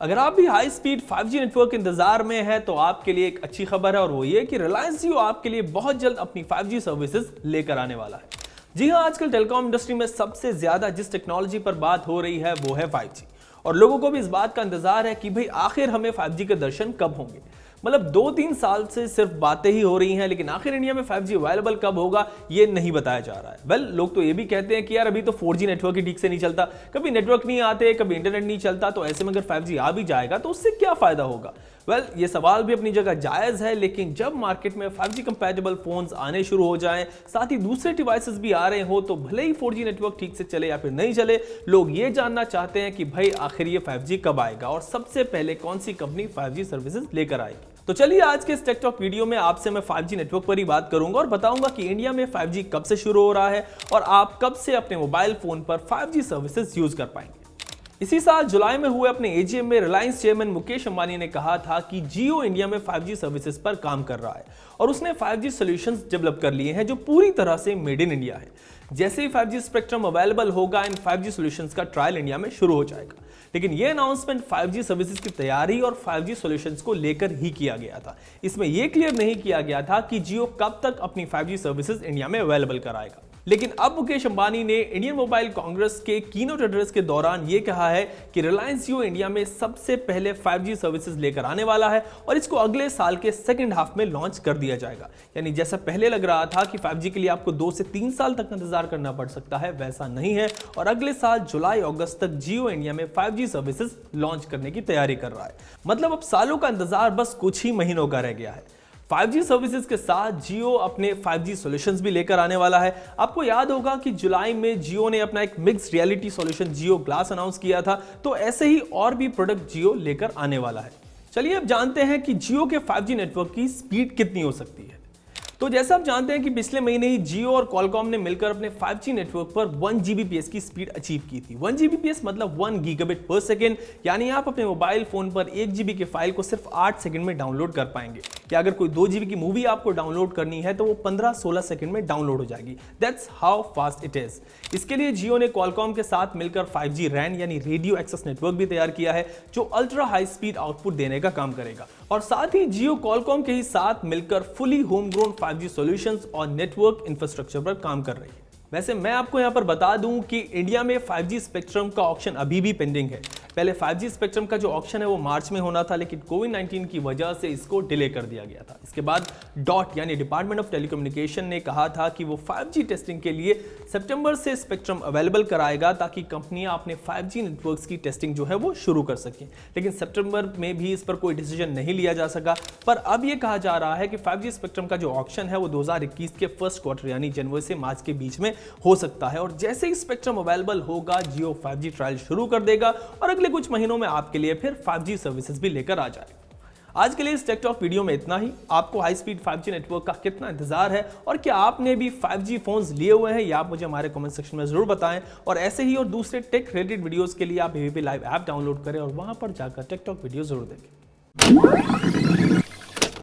अगर आप भी हाई स्पीड 5G नेटवर्क के इंतजार में है तो आपके लिए एक अच्छी खबर है और वो ये कि रिलायंस जियो आपके लिए बहुत जल्द अपनी 5G सर्विसेज लेकर आने वाला है। जी हां, आजकल टेलीकॉम इंडस्ट्री में सबसे ज्यादा जिस टेक्नोलॉजी पर बात हो रही है वो है 5G और लोगों को भी इस बात का इंतजार है कि भाई आखिर हमें 5G के दर्शन कब होंगे। मतलब 2-3 साल से सिर्फ बातें ही हो रही हैं, लेकिन आखिर इंडिया में 5G अवेलेबल कब होगा ये नहीं बताया जा रहा है। वेल, लोग तो ये भी कहते हैं कि यार अभी तो 4G नेटवर्क ही ठीक से नहीं चलता, कभी नेटवर्क नहीं आते, कभी इंटरनेट नहीं चलता, तो ऐसे में अगर 5G आ भी जाएगा तो उससे क्या फायदा होगा। वेल, ये सवाल भी अपनी जगह जायज है, लेकिन जब मार्केट में 5G कंपैटिबल फोन्स आने शुरू हो जाएं, साथ ही दूसरे डिवाइसेस भी आ रहे हो, तो भले ही 4G नेटवर्क ठीक से चले या फिर नहीं चले, लोग ये जानना चाहते हैं कि भाई आखिर ये 5G कब आएगा और सबसे पहले कौन सी कंपनी 5G सर्विसेज लेकर आएगी। तो चलिए आज के इस टेक टॉक वीडियो में आपसे मैं 5G नेटवर्क पर ही बात करूंगा और बताऊंगा कि इंडिया में 5G कब से शुरू हो रहा है और आप कब से अपने मोबाइल फोन पर 5G सर्विसेज यूज कर पाएंगे। इसी साल जुलाई में हुए अपने एजीएम में रिलायंस चेयरमैन मुकेश अंबानी ने कहा था कि जियो इंडिया में 5G सर्विसेज पर काम कर रहा है और उसने 5G सॉल्यूशंस डेवलप कर लिए हैं जो पूरी तरह से मेड इन इंडिया है। जैसे ही 5G स्पेक्ट्रम अवेलेबल होगा, इन 5G सॉल्यूशंस का ट्रायल इंडिया में शुरू हो जाएगा। लेकिन यह अनाउंसमेंट 5G सर्विसेज की तैयारी और 5G सॉल्यूशंस को लेकर ही किया गया था। इसमें यह क्लियर नहीं किया गया था कि जियो कब तक अपनी 5G सर्विसेज इंडिया में अवेलेबल कराएगा। लेकिन अब मुकेश अंबानी ने इंडियन मोबाइल कांग्रेस के कीनोट एड्रेस के दौरान यह कहा है कि रिलायंस जियो इंडिया में सबसे पहले 5G सर्विसेज लेकर आने वाला है और इसको अगले साल के सेकंड हाफ में लॉन्च कर दिया जाएगा। यानी जैसा पहले लग रहा था कि 5G के लिए आपको 2 से 3 साल तक इंतजार करना पड़ सकता है, वैसा नहीं है और अगले साल जुलाई अगस्त तक जियो इंडिया में 5G सर्विसेज लॉन्च करने की तैयारी कर रहा है। मतलब अब सालों का इंतजार बस कुछ ही महीनों का रह गया है। 5G सर्विसेज के साथ जियो अपने 5G सॉल्यूशंस भी लेकर आने वाला है। आपको याद होगा कि जुलाई में जियो ने अपना एक मिक्स्ड रियलिटी सॉल्यूशन जियो ग्लास अनाउंस किया था, तो ऐसे ही और भी प्रोडक्ट जियो लेकर आने वाला है। चलिए अब जानते हैं कि जियो के 5G नेटवर्क की स्पीड कितनी हो सकती है। तो जैसा आप जानते हैं कि पिछले महीने ही जियो और कॉलकॉम ने मिलकर अपने 5G नेटवर्क पर 1 Gbps की स्पीड अचीव की थी। 1 Gbps मतलब 1 गीगाबिट पर सेकेंड, यानी आप अपने मोबाइल फोन पर 1 GB की फाइल को सिर्फ 8 सेकंड में डाउनलोड कर पाएंगे। या अगर कोई 2 GB की मूवी आपको डाउनलोड करनी है तो वो 15-16 सेकंड में डाउनलोड हो जाएगी। That's how fast it is. इसके लिए जियो ने कॉलकॉम के साथ मिलकर 5G रैन यानी रेडियो एक्सेस नेटवर्क भी तैयार किया है जो अल्ट्रा हाई स्पीड आउटपुट देने का काम करेगा। और साथ ही जियो कॉलकॉम के ही साथ मिलकर fully home grown 5G solutions और नेटवर्क इंफ्रास्ट्रक्चर पर काम कर रही है। वैसे मैं आपको यहां पर बता दूं कि इंडिया में 5G स्पेक्ट्रम का ऑक्शन अभी भी पेंडिंग है। पहले 5G स्पेक्ट्रम का जो ऑक्शन है वो मार्च में होना था, लेकिन कोविड-19 की वजह से इसको डिले कर दिया गया था। इसके बाद डॉट यानी डिपार्टमेंट ऑफ टेलीकम्युनिकेशन ने कहा था कि वो 5G टेस्टिंग के लिए सितंबर से स्पेक्ट्रम अवेलेबल कराएगा ताकि कंपनियां अपने 5G नेटवर्क्स की टेस्टिंग जो है वो शुरू कर सकें। लेकिन सितंबर में भी इस पर कोई डिसीजन नहीं लिया जा सका। पर अब ये कहा जा रहा है कि 5G स्पेक्ट्रम का जो ऑक्शन है वो 2021 के फर्स्ट क्वार्टर यानी जनवरी से मार्च के बीच में हो सकता है और जैसे ही स्पेक्ट्रम अवेलेबल होगा जियो 5G ट्रायल शुरू कर देगा और अगले कुछ महीनों में आपके लिए फिर 5G सर्विसेज भी लेकर आ जाएगा। आज के लिए इस टेक टॉक वीडियो में इतना ही। आपको हाई स्पीड 5G नेटवर्क का कितना इंतजार है और क्या आपने भी 5G फोन्स लिए हुए हैं, या आप मुझे हमारे कमेंट सेक्शन में जरूर बताएं। और ऐसे ही और दूसरे टेक रिलेटेड वीडियोस के लिए आप ABP लाइव ऐप डाउनलोड करें और वहां पर जाकर टेक टॉक वीडियो जरूर देखें।